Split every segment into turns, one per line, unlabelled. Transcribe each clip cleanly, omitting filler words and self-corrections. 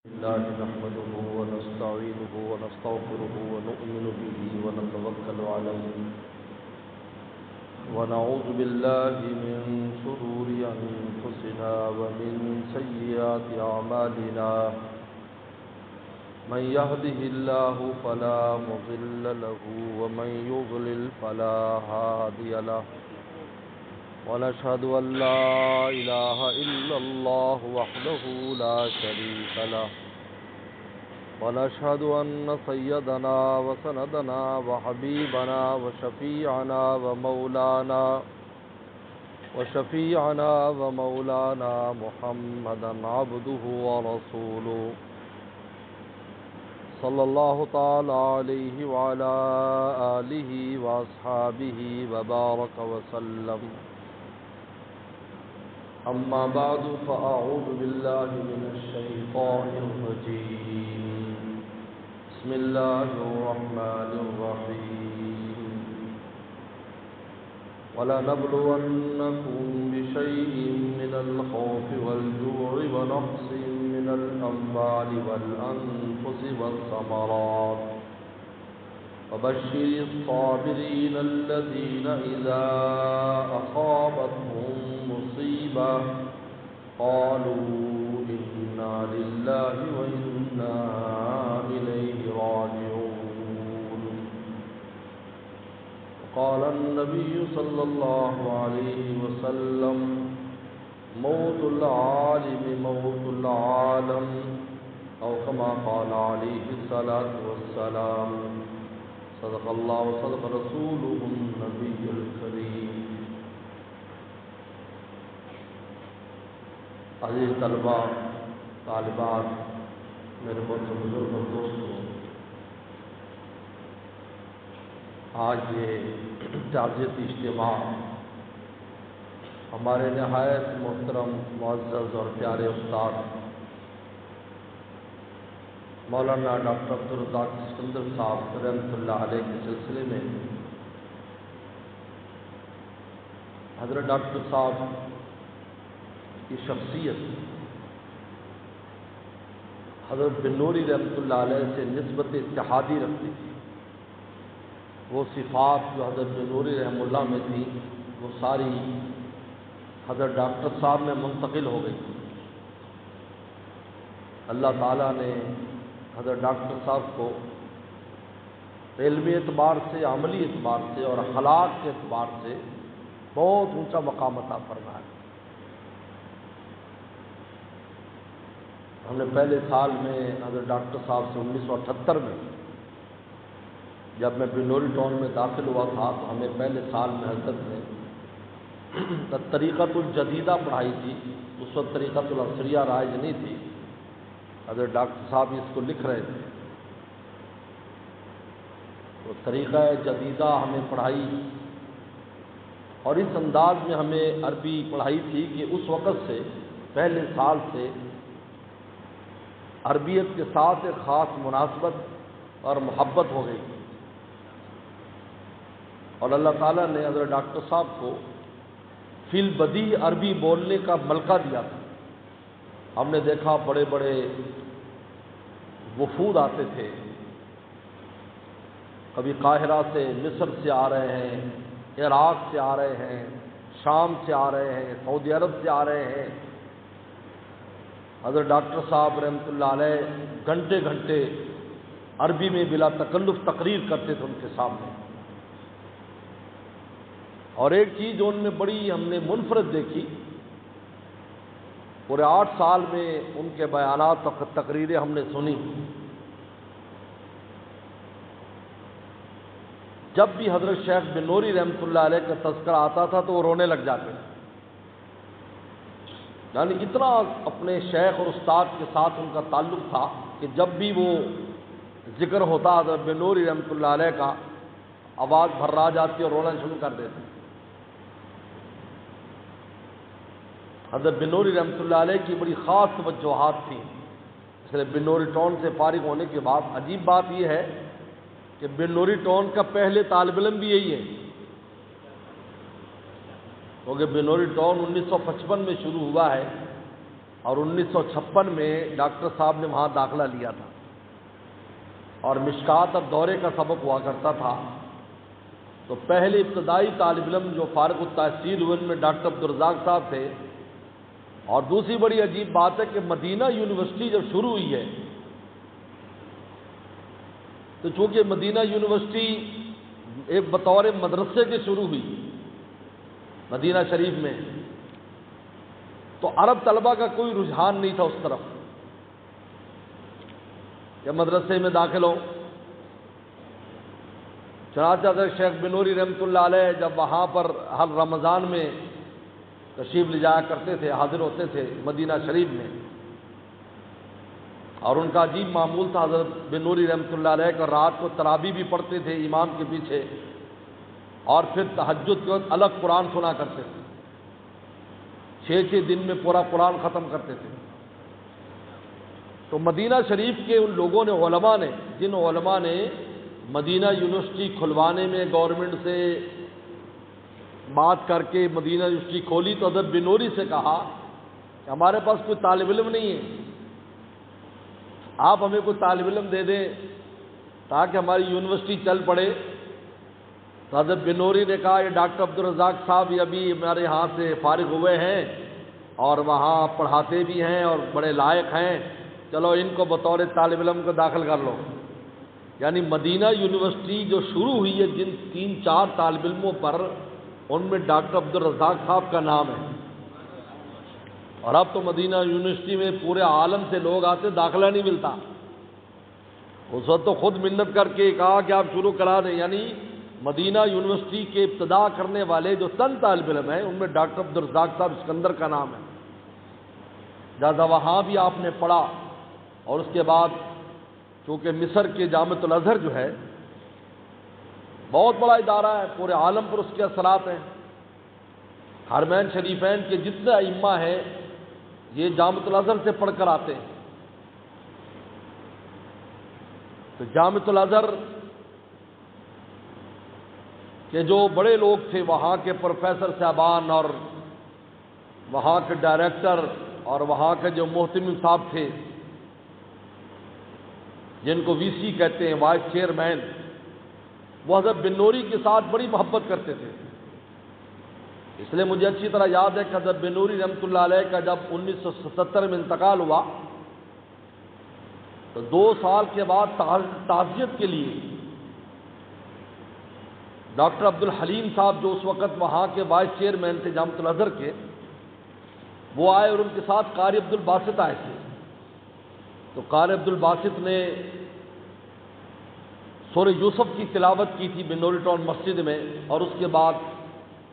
الله نحمده ونستعينه ونستغفره ونؤمن به ونتوكل عليه ونعوذ بالله من شرور أنفسنا ومن سيئات أعمالنا من يهده الله فلا مضل له ومن يضلل فلا هادي له ونشهد أن لا إله إلا الله وحده لا شريك له ونشهد أن سيدنا وسندنا وحبيبنا وشفيعنا محمدا عبده ورسوله صلى الله تعالى عليه وعلى آله وأصحابه وبارك وسلم. أما بعد فأعوذ بالله من الشيطان الرجيم. بسم الله الرحمن الرحيم. ولنبلونكم بشيء من الخوف والجوع ونقص من الأموال والأنفس والثمرات وبشر الصابرين الذين إذا أصابتهم مصيبة قالوا إنا لله وإنا إليه راجعون. قال النبي صلى الله عليه وسلم موت العالم موت العالم أو كما قال عليه الصلاة والسلام. صدق الله وصدق رسوله النبي الكريم. عزیز طلبہ طالبات، میرے بہت سے بزرگ اور دوستوں، آج یہ تعزیتی اجتماع ہمارے نہایت محترم معزز اور پیارے استاد مولانا ڈاکٹر عبدالرزاق اسکندر صاحب رحمۃ اللہ علیہ کے سلسلے میں حضرت ڈاکٹر صاحب کی شخصیت حضرت بن نوری رحمۃ اللہ علیہ سے نسبت اتحادی رکھتی تھی. وہ صفات جو حضرت بن نوری رحمہ اللہ میں تھی وہ ساری حضرت ڈاکٹر صاحب میں منتقل ہو گئی تھی. اللہ تعالیٰ نے حضرت ڈاکٹر صاحب کو علمی اعتبار سے، عملی اعتبار سے اور اخلاق کے اعتبار سے بہت اونچا مقام عطا فرمایا. ہم نے پہلے سال میں حضرت ڈاکٹر صاحب سے 1978 میں جب میں بنوری ٹاؤن میں داخل ہوا تھا تو ہمیں پہلے سال میں حضرت نے طریقۃ الجدیدہ پڑھائی تھی. اس وقت طریقۃ العصریہ رائج نہیں تھی. حضرت ڈاکٹر صاحب اس کو لکھ رہے تھے تو طریقہ جدیدہ ہمیں پڑھائی اور اس انداز میں ہمیں عربی پڑھائی تھی کہ اس وقت سے پہلے سال سے عربیت کے ساتھ ایک خاص مناسبت اور محبت ہو گئی. اور اللہ تعالیٰ نے حضرت ڈاکٹر صاحب کو فی البدی عربی بولنے کا ملکہ دیا تھا. ہم نے دیکھا بڑے بڑے وفود آتے تھے، کبھی قاہرہ سے، مصر سے آ رہے ہیں، عراق سے آ رہے ہیں، شام سے آ رہے ہیں، سعودی عرب سے آ رہے ہیں. حضرت ڈاکٹر صاحب رحمۃ اللہ علیہ گھنٹے گھنٹے عربی میں بلا تکلف تقریر کرتے تھے ان کے سامنے. اور ایک چیز جو ان میں بڑی ہم نے منفرد دیکھی، پورے 8 سال میں ان کے بیانات اور تقریریں ہم نے سنی، جب بھی حضرت شیخ بن نوری رحمۃ اللہ علیہ کا تذکرہ آتا تھا تو وہ رونے لگ جاتے. یعنی اتنا اپنے شیخ اور استاد کے ساتھ ان کا تعلق تھا کہ جب بھی وہ ذکر ہوتا حضرت بن نوری رحمۃ اللہ علیہ کا، آواز بھرا جاتی اور رونا شروع کر دیتے. حضرت بن نوری رحمۃ اللہ علیہ کی بڑی خاص توجہات تھیں. اس لیے بن نوری ٹاؤن سے فارغ ہونے کے بعد عجیب بات یہ ہے کہ بن نوری ٹاؤن کا پہلے طالب علم بھی یہی ہے. کیونکہ بنوری ٹاؤن 1955 میں شروع ہوا ہے اور 1956 میں ڈاکٹر صاحب نے وہاں داخلہ لیا تھا، اور مشکات اور دورے کا سبق ہوا کرتا تھا۔ تو پہلے ابتدائی طالب علم جو فارغ التحصیل ہوئے ان میں ڈاکٹر عبدالرزاق صاحب تھے۔ اور دوسری بڑی عجیب بات ہے کہ مدینہ یونیورسٹی جب شروع ہوئی ہے تو چونکہ مدینہ یونیورسٹی ایک بطور مدرسے کے شروع ہوئی مدینہ شریف میں، تو عرب طلبہ کا کوئی رجحان نہیں تھا اس طرف کہ مدرسے میں داخل ہو۔ چنانچہ حضرت شیخ بنوری رحمۃ اللہ علیہ جب وہاں پر ہر رمضان میں تشریف لے جایا کرتے تھے، حاضر ہوتے تھے مدینہ شریف میں، اور ان کا عجیب معمول تھا حضرت بنوری رحمۃ اللہ علیہ کا، رات کو تراویح بھی پڑھتے تھے امام کے پیچھے، اور پھر تہجد کے وقت الگ قرآن سنا کرتے تھے، 6 دن میں پورا قرآن ختم کرتے تھے۔ تو مدینہ شریف کے ان لوگوں نے، علماء نے، جن علماء نے مدینہ یونیورسٹی کھلوانے میں گورنمنٹ سے بات کر کے مدینہ یونیورسٹی کھولی، تو حضرت بنوری سے کہا کہ ہمارے پاس کوئی طالب علم نہیں ہے، آپ ہمیں کوئی طالب علم دے دیں تاکہ ہماری یونیورسٹی چل پڑے۔ تو حضرت بنوری نے کہا یہ ڈاکٹر عبدالرزاق صاحب یہ ابھی ہمارے یہاں سے فارغ ہوئے ہیں اور وہاں پڑھاتے بھی ہیں اور بڑے لائق ہیں، چلو ان کو بطور طالب علم کو داخل کر لو۔ یعنی مدینہ یونیورسٹی جو شروع ہوئی ہے جن 3-4 طالب علموں پر، ان میں ڈاکٹر عبدالرزاق صاحب کا نام ہے۔ اور اب تو مدینہ یونیورسٹی میں پورے عالم سے لوگ آتے، داخلہ نہیں ملتا۔ اس وقت تو خود منت کر کے کہا کہ آپ شروع کرا دیں۔ یعنی مدینہ یونیورسٹی کے ابتدا کرنے والے جو چند طالب علم ہیں ان میں ڈاکٹر عبدالرزاق صاحب اسکندر کا نام ہے۔ لہٰذا وہاں بھی آپ نے پڑھا، اور اس کے بعد چونکہ مصر کے جامعۃ الازہر جو ہے بہت بڑا ادارہ ہے، پورے عالم پر اس کے اثرات ہیں۔ حرمین شریفین کے جتنے ائمہ ہیں یہ جامعۃ الازہر سے پڑھ کر آتے ہیں۔ تو جامعۃ الازہر کہ جو بڑے لوگ تھے، وہاں کے پروفیسر صاحبان اور وہاں کے ڈائریکٹر اور وہاں کے جو محتمم صاحب تھے، جن کو وی سی کہتے ہیں، وائس چیئرمین، وہ حضرت بنوری کے ساتھ بڑی محبت کرتے تھے۔ اس لیے مجھے اچھی طرح یاد ہے کہ حضرت بنوری رحمۃ اللہ علیہ کا جب 1977 میں انتقال ہوا تو 2 سال کے بعد تعزیت کے لیے ڈاکٹر عبدالحلیم صاحب جو اس وقت وہاں کے وائس چیئرمین تھے جامعۃ الازہر کے، وہ آئے اور ان کے ساتھ قاری عبدالباسط آئے تھے۔ تو قاری عبدالباسط نے سورہ یوسف کی تلاوت کی تھی بنوری ٹاؤن مسجد میں، اور اس کے بعد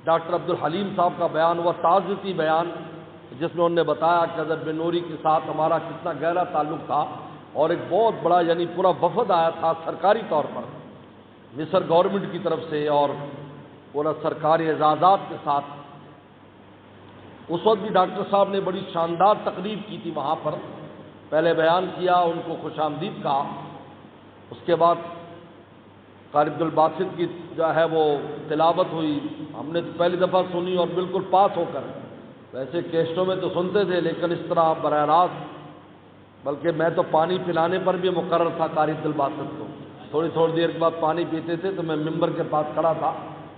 ڈاکٹر عبدالحلیم صاحب کا بیان ہوا، تعزیتی بیان، جس میں انہوں نے بتایا کہ حضرت بنوری کے ساتھ ہمارا کتنا گہرا تعلق تھا، اور ایک بہت بڑا یعنی پورا وفد آیا تھا سرکاری طور پر مصر گورنمنٹ کی طرف سے، اور پورا سرکاری اعزازات کے ساتھ۔ اس وقت بھی ڈاکٹر صاحب نے بڑی شاندار تقریر کی تھی وہاں پر، پہلے بیان کیا، ان کو خوش آمدید کہا، اس کے بعد قاری عبدالباسط کی جو ہے وہ تلاوت ہوئی، ہم نے پہلی دفعہ سنی اور بالکل پاس ہو کر، ویسے کیسٹوں میں تو سنتے تھے لیکن اس طرح براہ راست، بلکہ میں تو پانی پلانے پر بھی مقرر تھا قاری عبدالباسط کو، تھوڑی دیر کے بعد پانی پیتے تھے تو میں ممبر کے پاس کھڑا تھا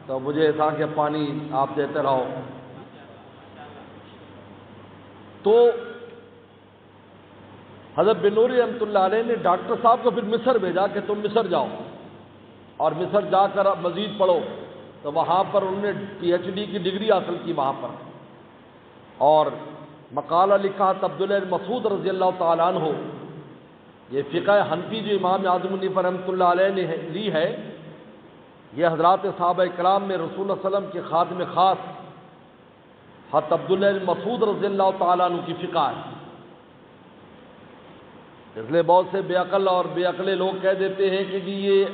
تو مجھے تھا کہ پانی آپ دیتے رہو۔ تو حضرت بنوری رحمۃ اللہ علیہ نے ڈاکٹر صاحب کو پھر مصر بھیجا کہ تم مصر جاؤ اور مصر جا کر مزید پڑھو۔ تو وہاں پر انہوں نے پی ایچ ڈی کی ڈگری حاصل کی وہاں پر، اور مقالہ لکھا عبداللہ مسعود رضی اللہ تعالیٰ عنہ۔ یہ فقہ حنفی جو امام اعظم حنیفہ رحمۃ اللہ علیہ نے لی ہے، یہ حضرات صحابہ کرام میں رسول اللہ صلی اللہ علیہ وسلم کے خادم خاص حضرت عبداللہ مسعود رضی اللہ تعالیٰ عنہ کی فقہ ہے۔ اس لیے بہت سے بے عقل اور بے عقلے لوگ کہہ دیتے ہیں کہ جی یہ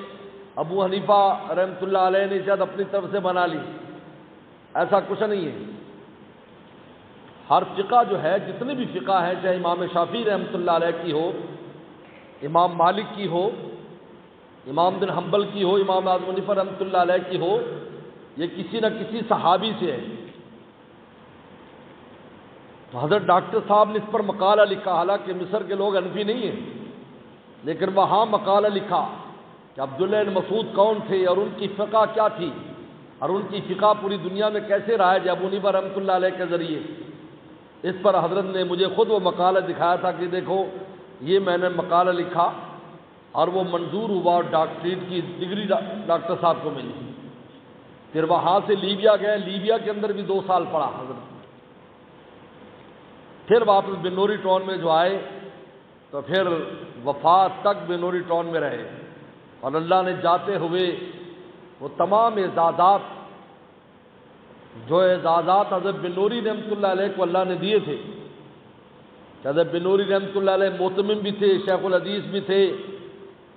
ابو حنیفہ رحمۃ اللہ علیہ نے شاید اپنی طرف سے بنا لی، ایسا کچھ نہیں ہے۔ ہر فقہ جو ہے، جتنے بھی فقہ ہیں، چاہے امام شافعی رحمۃ اللہ علیہ کی ہو، امام مالک کی ہو، امام بن حنبل کی ہو، امام اعظم حنیفہ رحمۃ اللہ علیہ کی ہو، یہ کسی نہ کسی صحابی سے ہے۔ تو حضرت ڈاکٹر صاحب نے اس پر مقالہ لکھا، حالانکہ مصر کے لوگ حنفی نہیں ہیں، لیکن وہاں مقالہ لکھا کہ عبداللہ بن مسعود کون تھے اور ان کی فقہ کیا تھی اور ان کی فقہ پوری دنیا میں کیسے رائج ہے ابو حنیفہ رحمۃ اللہ علیہ کے ذریعے۔ اس پر حضرت نے مجھے خود وہ مقالہ دکھایا تھا کہ دیکھو یہ میں نے مقالہ لکھا اور وہ منظور ہوا اور ڈاکٹریٹ کی ڈگری ڈاکٹر صاحب کو ملی۔ پھر وہاں سے لیبیا گئے، لیبیا کے اندر بھی 2 سال پڑھا حضرت، پھر واپس بنوری ٹاؤن میں جو آئے تو پھر وفات تک بنوری ٹاؤن میں رہے، اور اللہ نے جاتے ہوئے وہ تمام اعزازات جو اعزازات حضرت بنوری رحمۃ اللہ علیہ کو اللہ نے دیے تھے، کہ حضرت بنوری رحمۃ اللہ علیہ معتمم بھی تھے، شیخ الحدیث بھی تھے،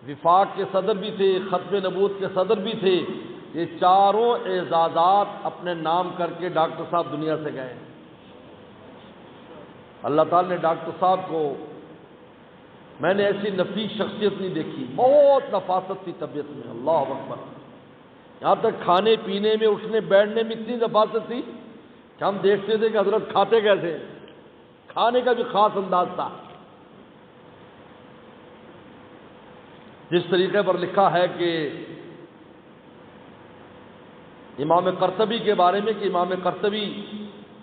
وفاق کے صدر بھی تھے، ختم نبوت کے صدر بھی تھے، یہ چاروں اعزازات اپنے نام کر کے ڈاکٹر صاحب دنیا سے گئے۔ اللہ تعالیٰ نے ڈاکٹر صاحب کو، میں نے ایسی نفیس شخصیت نہیں دیکھی، بہت نفاست تھی طبیعت میں، اللہ اکبر، یہاں تک کھانے پینے میں اٹھنے بیٹھنے میں اتنی نفاست تھی کہ ہم دیکھتے تھے کہ حضرت کھاتے کیسے، کھانے کا بھی خاص انداز تھا۔ جس طریقے پر لکھا ہے کہ امام قرطبی کے بارے میں، کہ امام قرطبی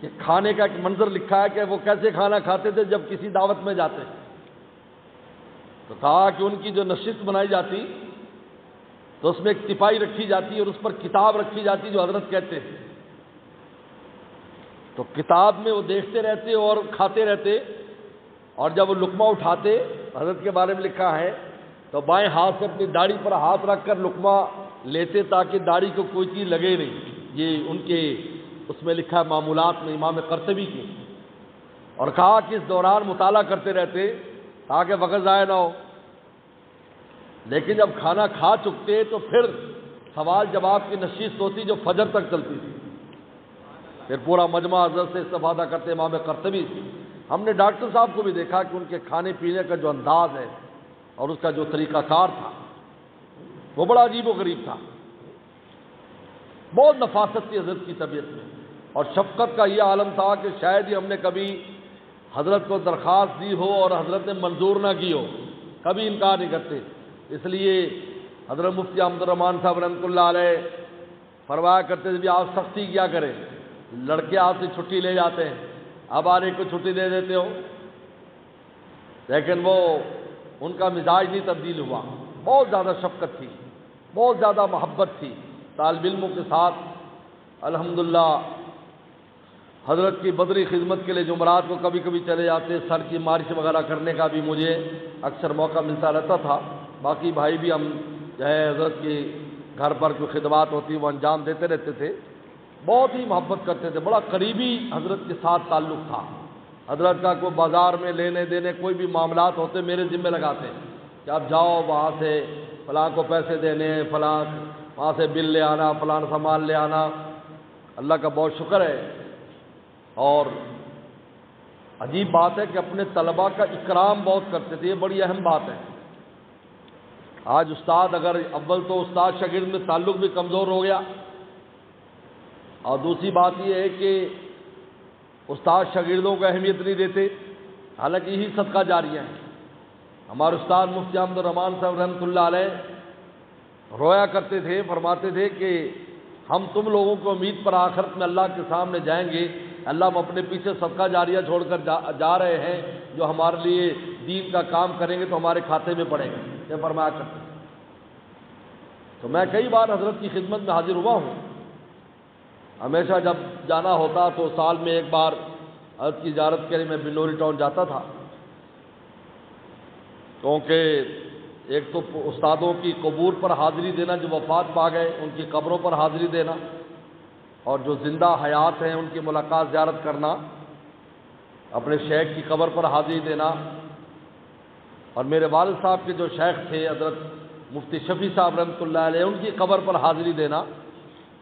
کے کھانے کا ایک منظر لکھا ہے کہ وہ کیسے کھانا کھاتے تھے جب کسی دعوت میں جاتے، تو کہا کہ ان کی جو نشست بنائی جاتی تو اس میں ایک تپائی رکھی جاتی اور اس پر کتاب رکھی جاتی جو حضرت کہتے ہیں، تو کتاب میں وہ دیکھتے رہتے اور کھاتے رہتے، اور جب وہ لقمہ اٹھاتے، حضرت کے بارے میں لکھا ہے تو بائیں ہاتھ سے اپنی داڑھی پر ہاتھ رکھ کر لقمہ لیتے تاکہ داڑھی کو کوئی چیز لگے نہیں۔ یہ ان کے اس میں لکھا ہے معمولات میں امام قرطبی کی، اور کہا کہ اس دوران مطالعہ کرتے رہتے تاکہ وقت ضائع نہ ہو، لیکن جب کھانا کھا چکتے تو پھر سوال جواب کی نشست ہوتی جو فجر تک چلتی تھی، پھر پورا مجمع حضرت سے استفادہ کرتے امام قرطبی سے۔ ہم نے ڈاکٹر صاحب کو بھی دیکھا کہ ان کے کھانے پینے کا جو انداز ہے اور اس کا جو طریقہ کار تھا وہ بڑا عجیب و غریب تھا، بہت نفاست تھی حضرت کی طبیعت میں، اور شفقت کا یہ عالم تھا کہ شاید ہی ہم نے کبھی حضرت کو درخواست دی ہو اور حضرت نے منظور نہ کی ہو، کبھی انکار نہیں کرتے۔ اس لیے حضرت مفتی احمد الرحمان صاحب رحمۃ اللہ علیہ فرمایا کرتے تھے بھی آپ سختی کیا کریں، لڑکے آپ سے چھٹی لے جاتے ہیں، اب آنے کو چھٹی دے دیتے ہو، لیکن وہ ان کا مزاج نہیں تبدیل ہوا، بہت زیادہ شفقت تھی، بہت زیادہ محبت تھی طالب علموں کے ساتھ۔ الحمدللہ حضرت کی بدری خدمت کے لیے جمعرات کو کبھی کبھی چلے جاتے، سر کی مالش وغیرہ کرنے کا بھی مجھے اکثر موقع ملتا رہتا تھا، باقی بھائی بھی ہم جو ہے حضرت کی گھر پر کوئی خدمات ہوتی وہ انجام دیتے رہتے تھے، بہت ہی محبت کرتے تھے، بڑا قریبی حضرت کے ساتھ تعلق تھا۔ حضرت کا کوئی بازار میں لینے دینے کوئی بھی معاملات ہوتے میرے ذمہ لگاتے کہ آپ جاؤ وہاں سے فلاں کو پیسے دینے، فلاں وہاں سے بل لے آنا، فلاں سامان لے آنا۔ اللہ کا بہت شکر ہے، اور عجیب بات ہے کہ اپنے طلباء کا اکرام بہت کرتے تھے، یہ بڑی اہم بات ہے۔ آج استاد اگر اول تو استاد شاگرد میں تعلق بھی کمزور ہو گیا، اور دوسری بات یہ ہے کہ استاد شاگردوں کو اہمیت نہیں دیتے، حالانکہ یہی صدقہ جاریہ ہے۔ ہمارے استاد مفتی احمد الرحمان صاحب رحمۃ اللہ علیہ رویا کرتے تھے، فرماتے تھے کہ ہم تم لوگوں کو امید پر آخرت میں اللہ کے سامنے جائیں گے، اللہ ہم اپنے پیچھے صدقہ جاریہ چھوڑ کر جا رہے ہیں، جو ہمارے لیے دین کا کام کریں گے تو ہمارے کھاتے میں پڑے گا، یہ فرمایا کرتے تھے۔ تو میں کئی بار حضرت کی خدمت میں حاضر ہوا ہوں، ہمیشہ جب جانا ہوتا تو سال میں ایک بار حضرت کی زیارت کے لیے میں بنوری ٹاؤن جاتا تھا، کیونکہ ایک تو استادوں کی قبور پر حاضری دینا جو وفات پا گئے، ان کی قبروں پر حاضری دینا، اور جو زندہ حیات ہیں ان کی ملاقات زیارت کرنا، اپنے شیخ کی قبر پر حاضری دینا، اور میرے والد صاحب کے جو شیخ تھے حضرت مفتی شفیع صاحب رحمۃ اللہ علیہ، ان کی قبر پر حاضری دینا،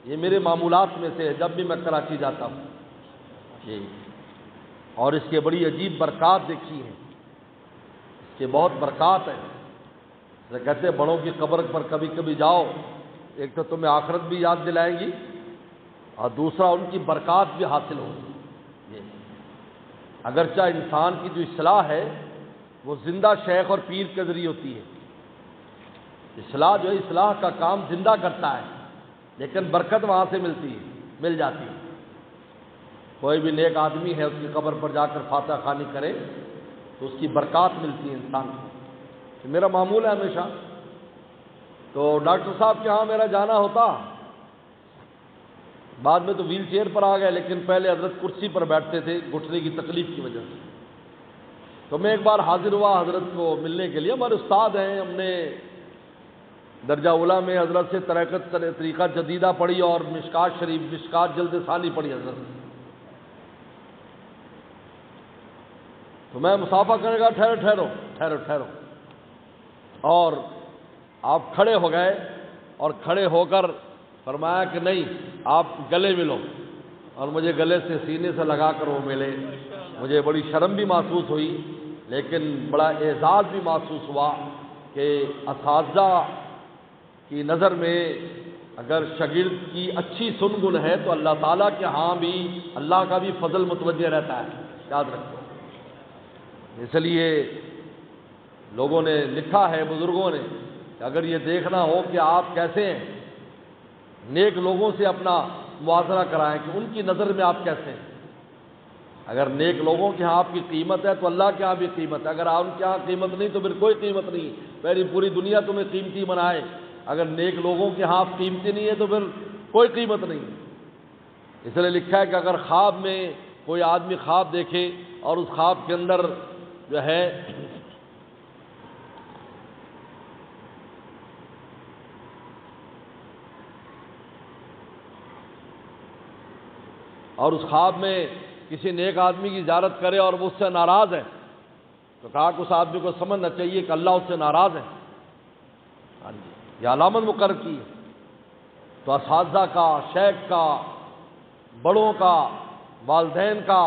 یہ میرے معمولات میں سے ہے جب بھی میں کراچی جاتا ہوں جی۔ اور اس کے بڑی عجیب برکات دیکھی ہیں، اس کے بہت برکات ہیں۔ جیسے کہتے ہیں بڑوں کی قبر پر کبھی کبھی جاؤ، ایک تو تمہیں آخرت بھی یاد دلائیں گی، اور دوسرا ان کی برکات بھی حاصل ہوگی۔ اگرچہ انسان کی جو اصلاح ہے وہ زندہ شیخ اور پیر کے ذریعے ہوتی ہے، اصلاح جو ہے اصلاح کا کام زندہ کرتا ہے، لیکن برکت وہاں سے مل جاتی ہے۔ کوئی بھی نیک آدمی ہے اس کی قبر پر جا کر فاتحہ خوانی کرے تو اس کی برکات ملتی ہے انسان کو۔ تو میرا معمول ہے ہمیشہ، تو ڈاکٹر صاحب کے ہاں میرا جانا ہوتا، بعد میں تو ویل چیئر پر آ گئے، لیکن پہلے حضرت کرسی پر بیٹھتے تھے گھٹنے کی تکلیف کی وجہ سے۔ تو میں ایک بار حاضر ہوا حضرت کو ملنے کے لیے، ہمارے استاد ہیں، ہم نے درجہ اولیٰ میں حضرت سے طریقہ جدیدہ پڑھی اور مشکات جلد ثانی پڑھی حضرت سے۔ تو میں مصافحہ کرنے کا ٹھہرو اور آپ کھڑے ہو گئے، اور کھڑے ہو کر فرمایا کہ نہیں آپ گلے ملو، اور مجھے گلے سے سینے سے لگا کر وہ ملے۔ مجھے بڑی شرم بھی محسوس ہوئی، لیکن بڑا اعزاز بھی محسوس ہوا کہ اساتذہ کی نظر میں اگر شاگرد کی اچھی سنگن ہے تو اللہ تعالیٰ کے ہاں بھی اللہ کا بھی فضل متوجہ رہتا ہے، یاد رکھو۔ اس لیے لوگوں نے لکھا ہے، بزرگوں نے، کہ اگر یہ دیکھنا ہو کہ آپ کیسے ہیں، نیک لوگوں سے اپنا موازنہ کرائیں کہ ان کی نظر میں آپ کیسے ہیں۔ اگر نیک لوگوں کے ہاں آپ کی قیمت ہے تو اللہ کے ہاں بھی قیمت ہے، اگر ان کے ہاں قیمت نہیں تو پھر کوئی قیمت نہیں، پہلی پوری دنیا تمہیں قیمتی بنائے، اگر نیک لوگوں کے ہاں آپ قیمتی نہیں ہے تو پھر کوئی قیمت نہیں۔ اس لیے لکھا ہے کہ اگر خواب میں کوئی آدمی خواب دیکھے اور اس خواب کے اندر جو ہے اور اس خواب میں کسی نیک آدمی کی زیارت کرے اور وہ اس سے ناراض ہے تو کہا کہ اس آدمی کو سمجھنا چاہیے کہ اللہ اس سے ناراض ہے۔ ہاں جی، یہ علامت مقرر کی ہے۔ تو اساتذہ کا، شیخ کا، بڑوں کا، والدین کا،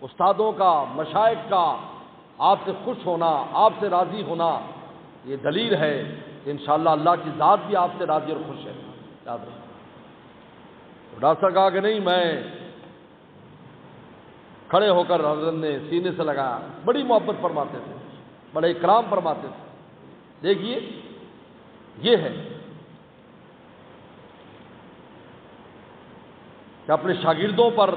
استادوں کا، مشائخ کا آپ سے خوش ہونا، آپ سے راضی ہونا، یہ دلیل ہے کہ انشاءاللہ اللہ کی ذات بھی آپ سے راضی اور خوش ہے، یاد رکھیں۔ تو ڈاکٹر کہا کہ نہیں، میں کھڑے ہو کر حضرت نے سینے سے لگایا، بڑی محبت فرماتے تھے، بڑے اکرام فرماتے تھے۔ دیکھیے یہ ہے کہ اپنے شاگردوں پر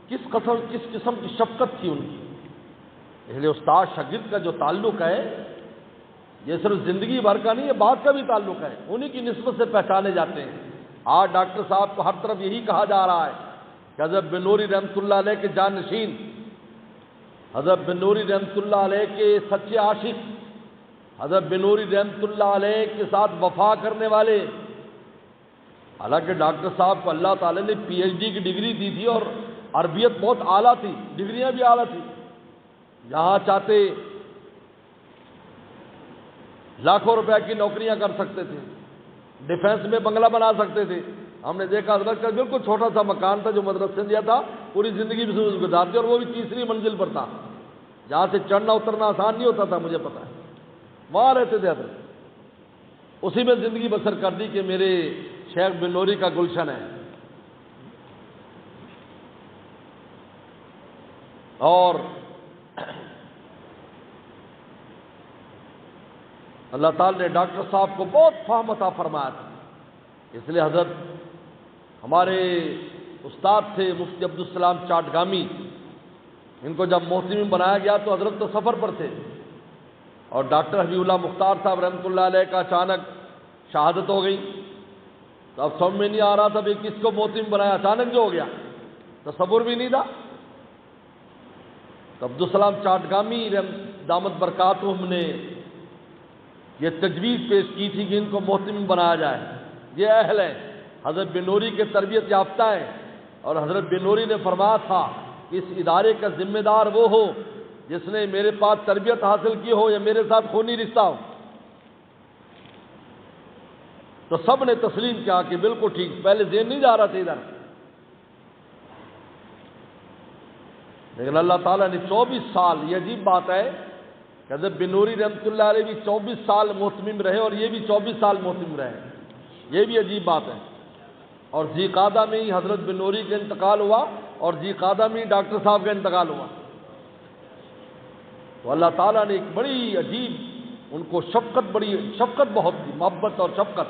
کس قسم کی شفقت تھی ان کی۔ اس لیے استاد شاگرد کا جو تعلق ہے یہ صرف زندگی بھر کا نہیں ہے، بعد کا بھی تعلق ہے، انہی کی نسبت سے پہچانے جاتے ہیں۔ آج ڈاکٹر صاحب کو ہر طرف یہی کہا جا رہا ہے کہ حضرت بن نوری رحمۃ اللہ علیہ کے جانشین، حضرت بن نوری رحمۃ اللہ علیہ کے سچے عاشق، حضرت بن نوری رحمۃ اللہ علیہ کے ساتھ وفا کرنے والے۔ حالانکہ ڈاکٹر صاحب کو اللہ تعالی نے پی ایچ ڈی کی ڈگری دی تھی اور عربیت بہت اعلیٰ تھی، ڈگریاں بھی اعلیٰ تھی، جہاں چاہتے لاکھوں روپے کی نوکریاں کر سکتے تھے، ڈیفنس میں بنگلہ بنا سکتے تھے۔ ہم نے دیکھا حضرت کا بالکل چھوٹا سا مکان تھا جو مدرسے دیا تھا، پوری زندگی بھی گزارتے، اور وہ بھی تیسری منزل پر تھا، جہاں سے چڑھنا اترنا آسان نہیں ہوتا تھا، مجھے پتا ہے، وہاں رہتے تھے حضرت۔ اسی میں زندگی بسر کر دی کہ میرے شیخ بن نوری کا گلشن ہے۔ اور اللہ تعالی نے ڈاکٹر صاحب کو بہت فہم عطا فرمایا تھا، اس لیے حضرت ہمارے استاد تھے مفتی عبدالسلام چاٹگامی، ان کو جب محتمم بنایا گیا تو حضرت تو سفر پر تھے، اور ڈاکٹر حبیب اللہ مختار صاحب رحمۃ اللہ علیہ کا اچانک شہادت ہو گئی، تو اب سمجھ میں نہیں آ رہا تھا بھی کس کو محتمم بنایا، اچانک جو ہو گیا تصور بھی نہیں تھا۔ تو عبدالسلام چاٹگامی دامت برکاتہم نے یہ تجویز پیش کی تھی کہ ان کو محتمم بنایا جائے، یہ اہل ہیں، حضرت بن نوری کے تربیت یافتہ ہیں، اور حضرت بن نوری نے فرمایا تھا کہ اس ادارے کا ذمہ دار وہ ہو جس نے میرے پاس تربیت حاصل کی ہو یا میرے ساتھ خونی رشتہ ہو۔ تو سب نے تسلیم کیا کہ بالکل ٹھیک، پہلے ذہن نہیں جا رہا تھا ادھر، لیکن اللہ تعالیٰ نے 24 سال، یہ عجیب بات ہے کہ حضرت بن نوری رحمۃ اللہ علیہ بھی 24 سال محتمم رہے اور یہ بھی 24 سال محتمم رہے، یہ بھی عجیب بات ہے۔ اور ذی قعدہ میں ہی حضرت بن نوری کا انتقال ہوا، اور ذی قعدہ میں ہی ڈاکٹر صاحب کا انتقال ہوا۔ تو اللہ تعالیٰ نے ایک بڑی عجیب ان کو بڑی شفقت بہت تھی، محبت اور شفقت.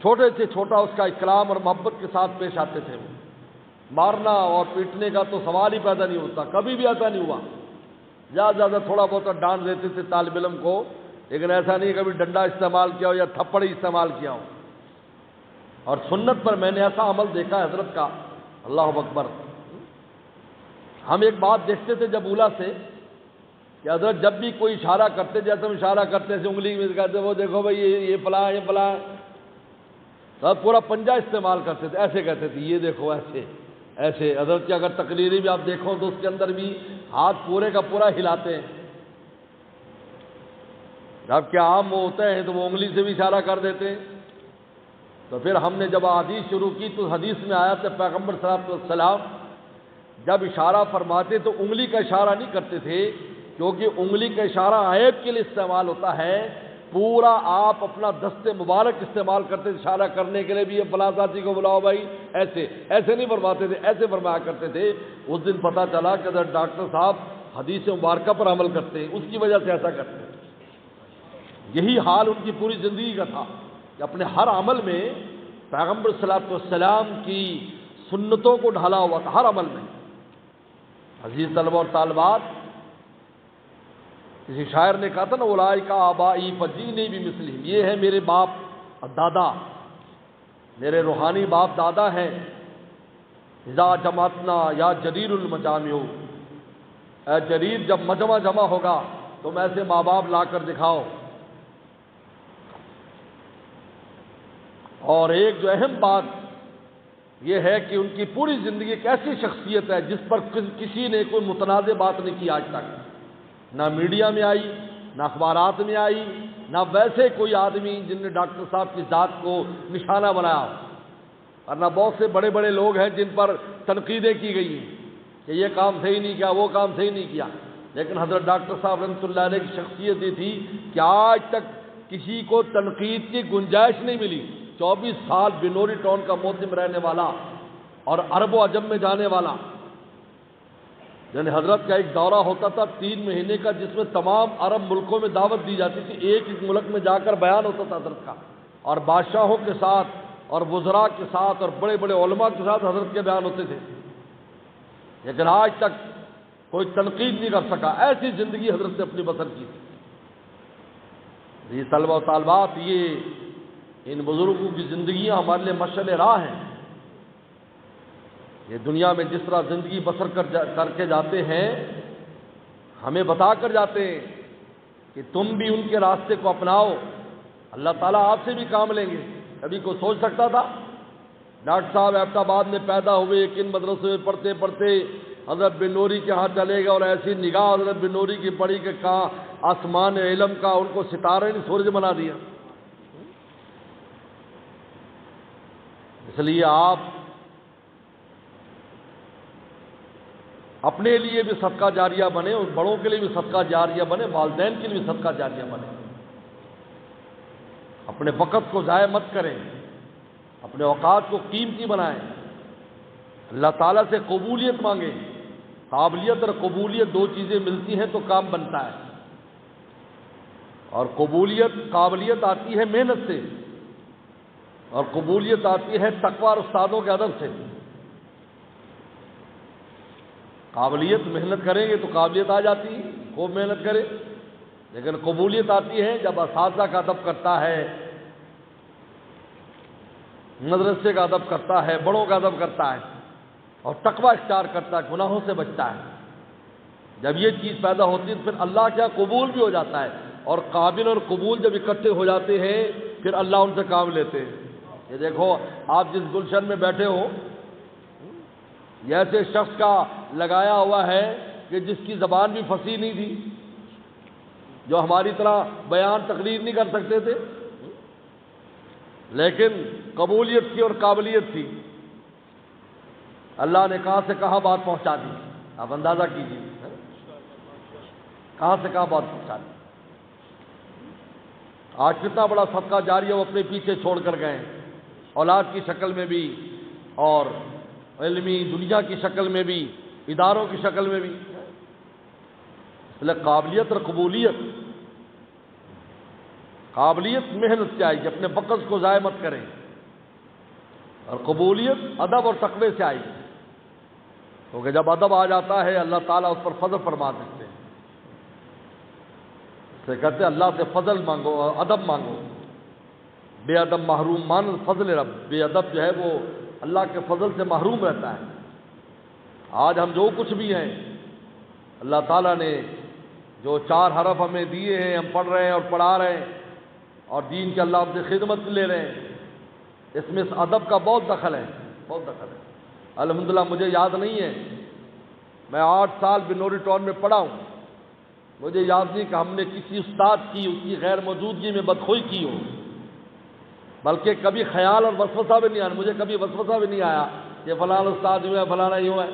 چھوٹے سے چھوٹا اس کا اکرام اور محبت کے ساتھ پیش آتے تھے. وہ مارنا اور پیٹنے کا تو سوال ہی پیدا نہیں ہوتا، کبھی بھی ایسا نہیں ہوا. زیادہ تھوڑا بہت ڈانٹ دیتے تھے طالب علم کو، لیکن ایسا نہیں کبھی ڈنڈا استعمال کیا ہو یا تھپڑ استعمال کیا ہو. اور سنت پر میں نے ایسا عمل دیکھا حضرت کا، اللہ اکبر. ہم ایک بات دیکھتے تھے جب اولا سے کہ حضرت جب بھی کوئی اشارہ کرتے، جیسے ہم اشارہ کرتے تھے انگلی میں کہتے وہ دیکھو بھائی یہ فلاں یہ فلاں، تب پورا پنجہ استعمال کرتے تھے، ایسے کہتے تھے یہ دیکھو ایسے ایسے. حضرت کی اگر تقریری بھی آپ دیکھو تو اس کے اندر بھی ہاتھ پورے کا پورا ہلاتے ہیں. جب کہ عام وہ ہوتے ہیں تو وہ انگلی سے بھی اشارہ کر دیتے ہیں. تو پھر ہم نے جب حدیث شروع کی تو حدیث میں آیا تھا پیغمبر صلی اللہ علیہ وسلم جب اشارہ فرماتے تو انگلی کا اشارہ نہیں کرتے تھے، کیونکہ انگلی کا اشارہ عیب کے لیے استعمال ہوتا ہے. پورا آپ اپنا دست مبارک استعمال کرتے تھے اشارہ کرنے کے لیے بھی، یہ فلاں ساتھی کو بلاؤ بھائی، ایسے نہیں فرماتے تھے، ایسے فرمایا کرتے تھے. اس دن پتہ چلا کہ اگر ڈاکٹر صاحب حدیث مبارکہ پر عمل کرتے ہیں، اس کی وجہ سے ایسا کرتے ہیں. یہی حال ان کی پوری زندگی کا تھا کہ اپنے ہر عمل میں پیغمبر صلی اللہ علیہ وسلم کی سنتوں کو ڈھالا ہوا تھا، ہر عمل میں. عزیز طلبہ اور طالبات، کسی شاعر نے کہا تھا نا اولئک آبائی فجینی بمثلہم، یہ ہے میرے باپ دادا، میرے روحانی باپ دادا ہیں. اذا جمعتنا یا جریر المجامع، اے جریر جب مجمع جمع ہوگا تم ایسے ماں باپ لا کر دکھاؤ. اور ایک جو اہم بات یہ ہے کہ ان کی پوری زندگی ایک ایسی شخصیت ہے جس پر کسی نے کوئی متنازع بات نہیں کی آج تک، نہ میڈیا میں آئی، نہ اخبارات میں آئی، نہ ویسے کوئی آدمی جن نے ڈاکٹر صاحب کی ذات کو نشانہ بنایا. اور نہ بہت سے بڑے بڑے لوگ ہیں جن پر تنقیدیں کی گئی ہیں کہ یہ کام صحیح نہیں کیا، وہ کام صحیح نہیں کیا. لیکن حضرت ڈاکٹر صاحب رحمۃ اللہ علیہ کی شخصیت یہ تھی کہ آج تک کسی کو تنقید کی گنجائش نہیں ملی. 24 سال بنوری ٹاؤن کا موتم رہنے والا اور عرب و عجم میں جانے والا. یعنی حضرت کا ایک دورہ ہوتا تھا 3 مہینے کا، جس میں تمام عرب ملکوں میں دعوت دی جاتی تھی. ایک ملک میں جا کر بیان ہوتا تھا حضرت کا، اور بادشاہوں کے ساتھ اور وزراء کے ساتھ اور بڑے بڑے علماء کے ساتھ حضرت کے بیان ہوتے تھے. لیکن آج تک کوئی تنقید نہیں کر سکا. ایسی زندگی حضرت نے اپنی بسر کی تھی. یہ طلبہ و طالبات، یہ ان بزرگوں کی زندگیاں ہمارے لیے مشعل راہ ہیں. یہ دنیا میں جس طرح زندگی بسر کر کے جاتے ہیں، ہمیں بتا کر جاتے ہیں کہ تم بھی ان کے راستے کو اپناؤ، اللہ تعالیٰ آپ سے بھی کام لیں گے. کبھی کوئی سوچ سکتا تھا ڈاکٹر صاحب ایبٹ آباد میں پیدا ہوئے، کن مدرسے میں پڑھتے پڑھتے حضرت بن نوری کے ہاں چلے گئے، اور ایسی نگاہ حضرت بن نوری کی پڑی کہ کہاں آسمان علم کا ان کو ستارے نے سورج بنا دیا. اس لیے آپ اپنے لیے بھی صدقہ جاریہ بنے، اور بڑوں کے لیے بھی صدقہ جاریہ بنے، والدین کے لیے بھی صدقہ جاریہ بنے. اپنے وقت کو ضائع مت کریں، اپنے اوقات کو قیمتی بنائیں، اللہ تعالیٰ سے قبولیت مانگیں. قابلیت اور قبولیت 2 چیزیں ملتی ہیں تو کام بنتا ہے. اور قابلیت آتی ہے محنت سے، اور قبولیت آتی ہے تقوی اور استادوں کے ادب سے. قابلیت محنت کریں گے تو قابلیت آ جاتی ہے، خوب محنت کرے. لیکن قبولیت آتی ہے جب اساتذہ کا ادب کرتا ہے، مدرسے کا ادب کرتا ہے، بڑوں کا ادب کرتا ہے، اور تقوی اختیار کرتا ہے، گناہوں سے بچتا ہے. جب یہ چیز پیدا ہوتی ہے تو پھر اللہ کیا قبول بھی ہو جاتا ہے. اور قابل اور قبول جب اکٹھے ہو جاتے ہیں پھر اللہ ان سے کام لیتے ہیں. یہ دیکھو آپ جس گلشن میں بیٹھے ہو، یہ ایسے شخص کا لگایا ہوا ہے کہ جس کی زبان بھی فصیح نہیں تھی، جو ہماری طرح بیان تقریر نہیں کر سکتے تھے، لیکن قبولیت تھی اور قابلیت تھی. اللہ نے کہاں سے کہاں بات پہنچا دی. آپ اندازہ کیجیے کہاں سے کہاں بات پہنچا دی. آج کتنا بڑا صدقہ جاریہ وہ اپنے پیچھے چھوڑ کر گئے، اولاد کی شکل میں بھی، اور علمی دنیا کی شکل میں بھی، اداروں کی شکل میں بھی. اس لیے قابلیت اور قبولیت، قابلیت محنت سے آئے گی، اپنے وقت کو ضائع مت کریں، اور قبولیت ادب اور تقوی سے آئے گی، کیونکہ جب ادب آ جاتا ہے اللہ تعالیٰ اس پر فضل فرما دیتے ہیں۔ اس سے کہتے ہیں اللہ سے فضل مانگو اور ادب مانگو، بے ادب محروم مان فضل رب، بے ادب جو ہے وہ اللہ کے فضل سے محروم رہتا ہے۔ آج ہم جو کچھ بھی ہیں اللہ تعالیٰ نے جو 4 حرف ہمیں دیے ہیں، ہم پڑھ رہے ہیں اور پڑھا رہے ہیں اور دین کے اللہ سے خدمت لے رہے ہیں، اس میں اس ادب کا بہت دخل ہے، بہت دخل ہے۔ الحمدللہ مجھے یاد نہیں ہے، میں 8 سال بنوری ٹاؤن میں پڑھا ہوں، مجھے یاد نہیں کہ ہم نے کسی استاد کی اس کی غیر موجودگی میں بدخوئی کی ہو، بلکہ کبھی خیال اور وسوسہ بھی نہیں آیا، مجھے کبھی وسوسہ بھی نہیں آیا کہ فلانا استاد یوں ہے فلانا یوں ہے۔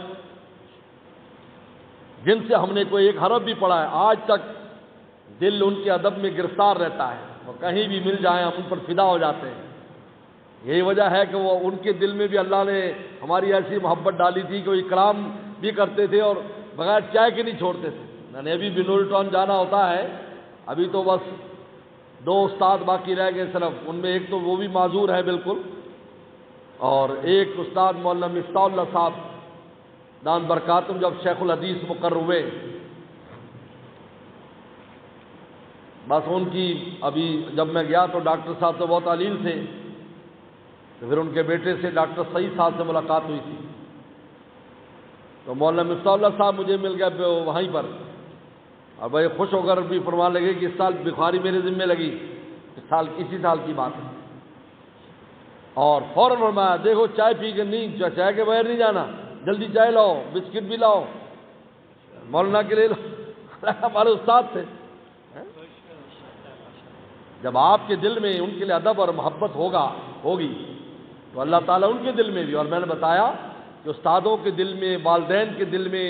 جن سے ہم نے کوئی ایک حرف بھی پڑھا ہے آج تک دل ان کے ادب میں گرفتار رہتا ہے، وہ کہیں بھی مل جائیں ہم ان پر فدا ہو جاتے ہیں۔ یہی وجہ ہے کہ وہ ان کے دل میں بھی اللہ نے ہماری ایسی محبت ڈالی تھی کہ وہ اکرام بھی کرتے تھے اور بغیر چائے کے نہیں چھوڑتے تھے۔ میں نے ابھی بنوری ٹاؤن جانا ہوتا ہے، ابھی تو بس 2 استاد باقی رہ گئے صرف، ان میں ایک تو وہ بھی معذور ہے بالکل، اور ایک استاد مولانا مفتاح اللہ صاحب دان برکاتم جب شیخ الحدیث مقرر ہوئے، بس ان کی ابھی جب میں گیا تو ڈاکٹر صاحب تو بہت علیل تھے، تو پھر ان کے بیٹے سے ڈاکٹر سعید صاحب سے ملاقات ہوئی تھی، تو مولانا مفتاح اللہ صاحب مجھے مل گئے وہیں پر، اور بڑے خوش ہو کر بھی فرمان لگے کہ اس سال بخاری میرے ذمہ لگی، اسی سال کی بات ہے، اور فوراً فرمایا دیکھو چائے پی کے نہیں، چائے کے بغیر نہیں جانا، جلدی چائے لاؤ، بسکٹ بھی لاؤ، مولانا کے لیے ہمارے استاد تھے۔ جب آپ کے دل میں ان کے لیے ادب اور محبت ہوگی تو اللہ تعالیٰ ان کے دل میں بھی، اور میں نے بتایا کہ استادوں کے دل میں، والدین کے دل میں،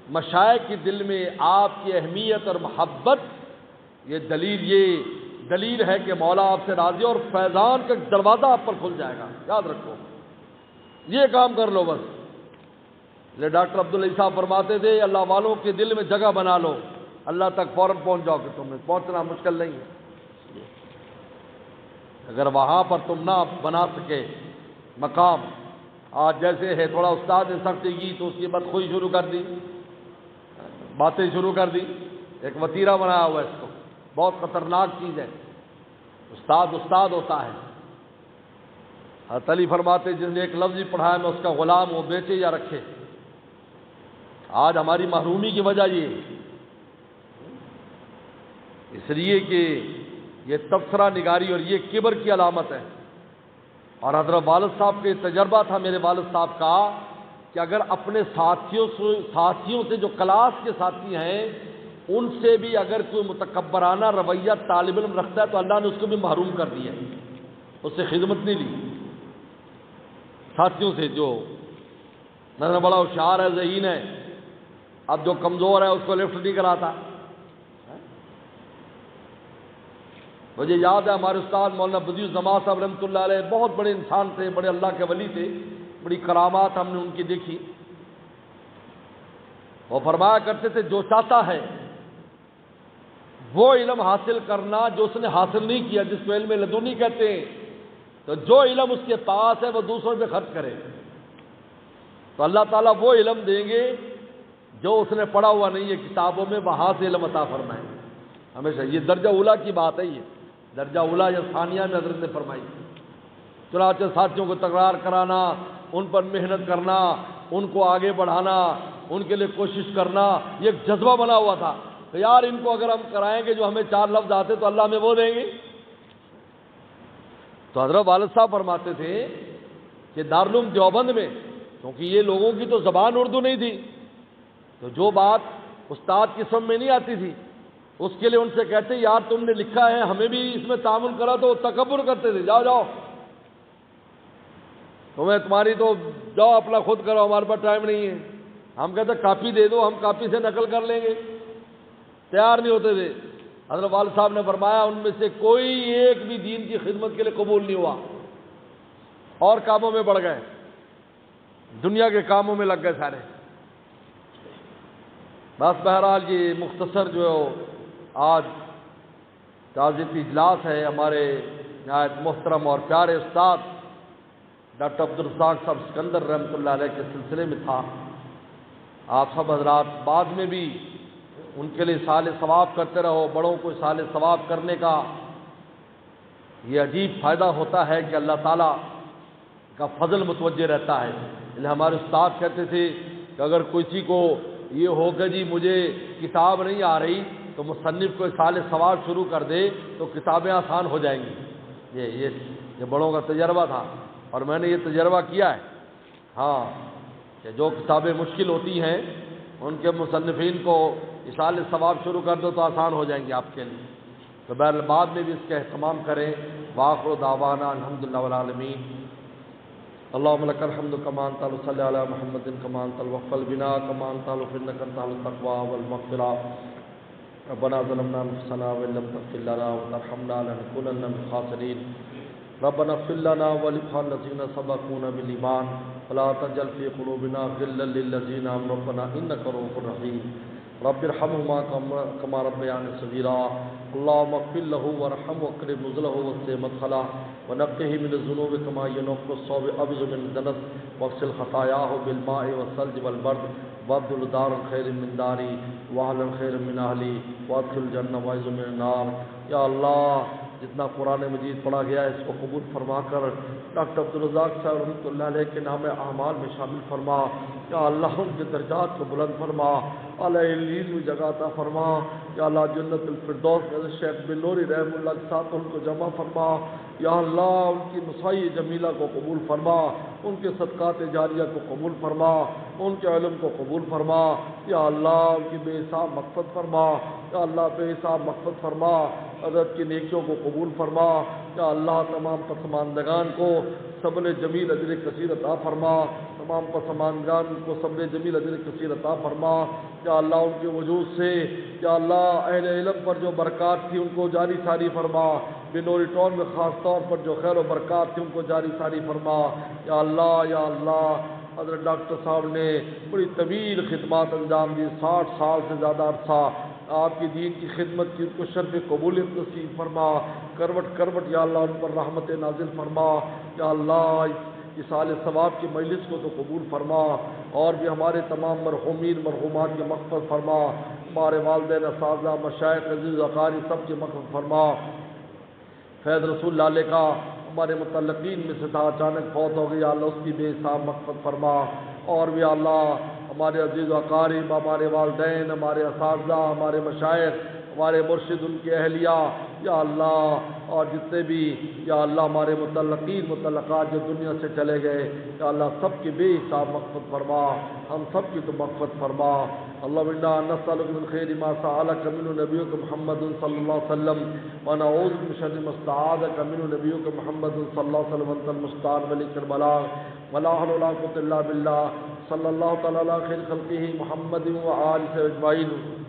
مشائخ کے دل میں آپ کی اہمیت اور محبت، یہ دلیل ہے کہ مولا آپ سے راضی اور فیضان کا دروازہ آپ پر کھل جائے گا، یاد رکھو، یہ کام کر لو بس۔ لے ڈاکٹر عبدالعزیز صاحب فرماتے تھے اللہ والوں کے دل میں جگہ بنا لو، اللہ تک فوراً پہنچ جاؤ، کہ تمہیں پہنچنا مشکل نہیں ہے۔ اگر وہاں پر تم نہ بنا سکے مقام، آج جیسے ہے تھوڑا استاد نے سختی کی تو اس کی بدخوئی شروع کر دی، باتیں شروع کر دی، ایک وتیرہ بنایا ہوا ہے اس کو، بہت خطرناک چیز ہے۔ استاد ہوتا ہے، حضرت علی فرماتے جس نے ایک لفظ ہی پڑھا ہے میں اس کا غلام ہوں، بیچے یا رکھے۔ آج ہماری محرومی کی وجہ یہ اس لیے کہ یہ تبصرہ نگاری اور یہ کبر کی علامت ہے، اور حضرت والد صاحب کے تجربہ تھا میرے والد صاحب کا کہ اگر اپنے ساتھیوں سے جو کلاس کے ساتھی ہیں ان سے بھی اگر کوئی متکبرانہ رویہ طالب علم رکھتا ہے تو اللہ نے اس کو بھی محروم کر دیا، اس سے خدمت نہیں لی۔ ساتھیوں سے جو نظر بڑا ہوشیار ہے، ذہین ہے، اب جو کمزور ہے اس کو لفٹ نہیں کراتا۔ مجھے یاد ہے ہمارے استاد مولانا بدیع الزمان صاحب رحمۃ اللہ علیہ بہت بڑے انسان تھے، بڑے اللہ کے ولی تھے، بڑی کرامات ہم نے ان کی دیکھی۔ وہ فرمایا کرتے تھے جو چاہتا ہے وہ علم حاصل کرنا جو اس نے حاصل نہیں کیا، جس کو علم لدنی کہتے ہیں، تو جو علم اس کے پاس ہے وہ دوسروں پہ خرچ کرے تو اللہ تعالیٰ وہ علم دیں گے جو اس نے پڑھا ہوا نہیں ہے کتابوں میں، وہاں سے علم عطا فرمائیں۔ ہمیشہ یہ درجہ اولا کی بات ہے، یہ درجہ اولا یا ثانیہ میں حضرت نے فرمائی۔ چنانچہ ساتھیوں کو تکرار کرانا، ان پر محنت کرنا، ان کو آگے بڑھانا، ان کے لیے کوشش کرنا، یہ ایک جذبہ بنا ہوا تھا کہ یار ان کو اگر ہم کرائیں گے جو ہمیں 4 لفظ آتے تو اللہ ہمیں وہ دیں گے۔ تو حضرت والد صاحب فرماتے تھے کہ دارالعلوم دیوبند میں کیونکہ یہ لوگوں کی تو زبان اردو نہیں تھی، تو جو بات استاد کی سمجھ میں نہیں آتی تھی اس کے لیے ان سے کہتے یار تم نے لکھا ہے ہمیں بھی اس میں تعاون کرا، تو وہ تکبر کرتے تھے، جاؤ تمہیں تمہاری تو جاؤ اپنا خود کرو، ہمارے پاس ٹائم نہیں ہے۔ ہم کہتے کاپی دے دو، ہم کاپی سے نقل کر لیں گے، تیار نہیں ہوتے تھے۔ حضرت والد صاحب نے فرمایا ان میں سے کوئی ایک بھی دین کی خدمت کے لیے قبول نہیں ہوا، اور کاموں میں بڑھ گئے، دنیا کے کاموں میں لگ گئے سارے۔ بس بہرحال یہ مختصر جو آج تعزیتی اجلاس ہے ہمارے نہایت محترم اور پیارے استاد ڈاکٹر عبدالرزاق صاحب سکندر رحمۃ اللہ علیہ کے سلسلے میں تھا۔ آپ سب حضرات بعد میں بھی ان کے لیے اصحال ثواب کرتے رہو۔ بڑوں کو اصحال ثواب کرنے کا یہ عجیب فائدہ ہوتا ہے کہ اللہ تعالیٰ کا فضل متوجہ رہتا ہے۔ یعنی ہمارے استاد کہتے تھے کہ اگر کسی کو یہ ہو کہ جی مجھے کتاب نہیں آ رہی تو مصنف کو اصحال ثواب شروع کر دے تو کتابیں آسان ہو جائیں گی۔ یہ بڑوں کا تجربہ تھا اور میں نے یہ تجربہ کیا ہے، ہاں، کہ جو کتابیں مشکل ہوتی ہیں ان کے مصنفین کو اصحال ثواب شروع کر دو تو آسان ہو جائیں گے آپ کے لیے۔ تو بہرحال بعد میں بھی اس کا اہتمام کریں۔ وآخر دعوانا الحمدللہ والعالمین۔ اللهم لك الحمد كما انت صلی علی محمد كما انت الوفى البنا كما انت انك انت التقوى والمغفرة ربنا ظلمنا انفسنا وان لم تغفر لنا وترحمنا لنكونن من الخاسرين ربنا اغفر لنا ولإخواننا الذين سبقونا بالإيمان ولا تجعل في قلوبنا غلا للذين آمنوا ربنا إنك رؤوف رحيم رب ارحمهما كما ربياني صغيرا اللهم اغفر له وارحمه واكرم نزله ووسع مدخله ونقه من الذنوب كما ينقى الثوب الأبيض من الدنس واغسل خطاياه بالماء والثلج والبرد وابدل دارا خير من داري واهلا خير من اهلي وادخل الجنة واعوذ من النار۔ یا اللہ جتنا قرآن مجید پڑھا گیا ہے اس کو قبول فرما کر ڈاکٹر عبدالرزاق صاحب رحمۃ اللہ علیہ کے نام اعمال میں شامل فرما۔ یا اللہ ان کے درجات کو بلند فرما، اعلیٰ علیین میں جگہ عطا فرما۔ یا اللہ جنت الفردوس میں شیخ بنوری رحم اللہ کے ساتھ ان کو جمع فرما۔ یا اللہ ان کی مسائی جمیلہ کو قبول فرما، ان کے صدقات جاریہ کو قبول فرما، ان کے علم کو قبول فرما۔ یا اللہ ان کی بے حساب مغفرت فرما۔ یا اللہ بے حساب مغفرت فرما، حضرت کی نیکیوں کو قبول فرما۔ یا اللہ تمام پسماندگان کو صبر جمیل اجر کثیر عطا فرما، تمام پسماندگان کو صبر جمیل اجر کثیر عطا فرما۔ یا اللہ ان کے وجود سے یا اللہ اہل علم پر جو برکات تھی ان کو جاری ساری فرما، بنوری ٹاؤن میں خاص طور پر جو خیر و برکات تھی ان کو جاری ساری فرما۔ یا اللہ حضرت ڈاکٹر صاحب نے بڑی طویل خدمات انجام دی، 60 سال سے زیادہ عرصہ آپ کی دین کی خدمت کی، ان کو شرف قبولیت نصیب فرما۔ کروٹ کروٹ یا اللہ ان پر رحمت نازل فرما۔ یا اللہ اصحال ثواب کی مجلس کو تو قبول فرما، اور بھی ہمارے تمام مرحومین مرحومات کی مغفرت فرما، ہمارے والدین اساتذہ مشائخ عزیز اقارب سب کی مغفرت فرما۔ فیض رسول اللہ علیہ کا ہمارے متعلقین میں سے تھا، اچانک فوت ہو گئی، اللہ اس کی بے حساب مغفرت فرما۔ اور بھی اللہ ہمارے عزیز و اقارب، ہمارے والدین، ہمارے اساتذہ، ہمارے مشائخ، ہمارے مرشد، ان کی اہلیہ، یا اللہ اور جتنے بھی یا اللہ ہمارے متعلقین متعلقات جو دنیا سے چلے گئے، یا اللہ سب کی بے حساب مغفرت فرما، ہم سب کی تو مغفرت فرما۔ اللهم انا نسألك من خير ما سألك منه نبيك محمد صلى الله عليه وسلم ونعوذ من شر ما استعاذك منه نبيك محمد صلى الله عليه وسلم وانت المستعان وليك البلاغ ولا حول ولا قوة إلا بالله صلى الله تعالى على خير خلقه محمد وآله أجمعين۔